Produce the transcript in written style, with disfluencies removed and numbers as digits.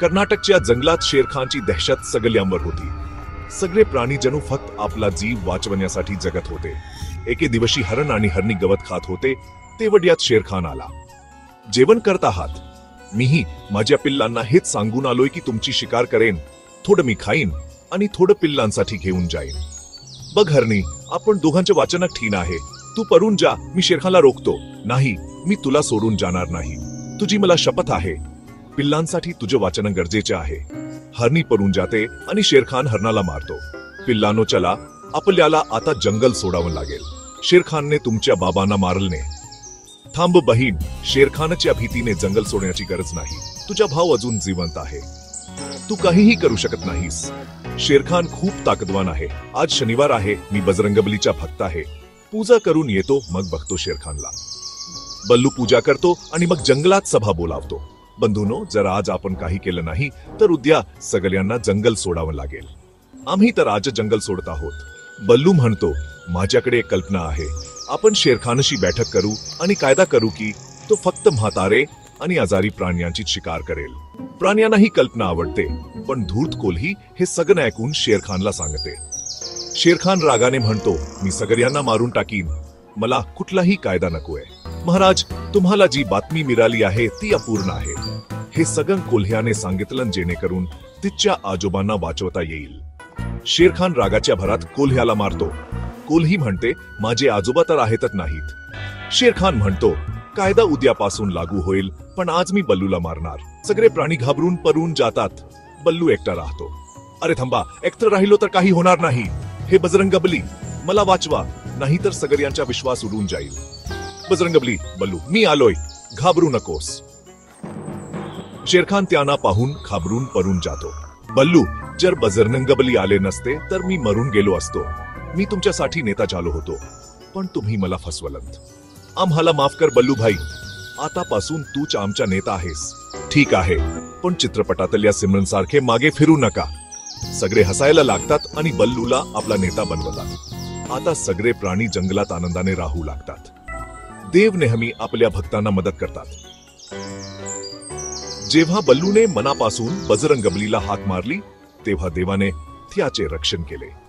कर्नाटकच्या जंगलात शेरखानची दहशत सगळ्यांवर होती. सगळे प्राणी जणू फक्त आपला जीव वाचवण्यासाठी जगत होते. एके दिवशी हरण आणि हरणी गवत खात होते तेवढ्यात शेरखान आला. जेवण करत आहात? मीही माझ्या पिल्लांना हेच सांगून आलोय की तुमची शिकार करेन. थोडं मी खाईन आणि थोडं पिल्लांसाठी घेऊन जाईन. बघ हरणी, आपण दोघांचे वाचनक ठीन आहे. तू पळून जा, मी शेरखानला रोखतो. नाही, मी तुला सोडून जाणार नाही. तुझी मला शपथ आहे. पिल्लांसाठी तुझे वाचन गरजेचे आहे. हरणी पळून जाते आणि शेरखान हरणाला मारतो. पिल्लांनो चला, आपल्याला आता जंगल सोडावं लागेल. शेरखानने तुमच्या बाबांना मारलने. थांब बहीण, शेरखानच्या भीतीने जंगल सोडण्याची गरज नाही. तुझा भाव अजून जिवंत आहे. तू काहीही करू शकत नाहीस. शेरखान खूप ताकदवान आहे. आज शनिवार आहे, मी बजरंगबलीचा भक्त आहे. पूजा करून येतो, मग बघतो शेरखानला. बल्लू पूजा करतो आणि मग जंगलात सभा बोलावतो. बंधूनो, जर आज आपण काही केलं नाही तर उद्या सगळ्यांना जंगल सोडावं लागेल. आम्ही तर आज जंगल सोडत आहोत. बल्लू म्हणतो, माझ्याकडे एक कल्पना आहे. आपण शेरखानशी बैठक करू आणि कायदा करू की तो फक्त म्हातारे आणि आजारी प्राण्यांची शिकार करेल. प्राण्यांना ही कल्पना आवडते. पण धूर्त कोल्ही हे सगळं ऐकून शेरखानला सांगते. शेरखान रागाने म्हणतो, मी सगळ्यांना मारून टाकीन. मला कुठलाही कायदा नकोय. महाराज, तुम्हाला जी बातमी मिळाली आहे ती अपूर्ण आहे. हे सगळं कोल्ह्याने सांगितलं जेणेकरून तिच्या आजोबांना वाचवता येईल. शेरखान रागाच्या भरात कोल्ह्याला मारतो. कोल्ही म्हणते, माझे आजोबा तर आहेतच नाहीत. शेरखान म्हणतो, कायदा उद्यापासून लागू होईल, पण आज मी बल्लूला मारणार. सगळे प्राणी घाबरून पळून जातात. बल्लू एकटा राहतो. अरे थांबा, एकटा राहिलो तर काही होणार नाही. हे बजरंगबली, मला वाचवा, नाहीतर सगळ्यांचा विश्वास उडून जाईल. बजरंगबली, बल्लू, मी आलोय, घाबरू नकोस. शेरखान त्यांना पाहून घाबरून पळून जातो. बल्लू, जर बजरंगबली आले नसते तर मी मरून गेलो असतो. मी तुमच्यासाठी नेता झालो होतो, पण तुम्ही मला फसवलंत. आम्हाला माफ कर बल्लू भाई. आतापासून तूच आमचा नेता आहेस. ठीक आहे, पण चित्रपटातल्या सिमरन सारखे मागे फिरू नका. सगळे हसायला लागतात आणि बल्लूला आपला नेता बनवतात. आता सगळे प्राणी जंगलात आनंदाने राहू लागतात. देव नेहमी आपल्या भक्तांना मदत करतात. जेव्हा बल्लूने मनापासून बजरंगबलीला हाक मारली तेव्हा देवाने त्याचे रक्षण केले.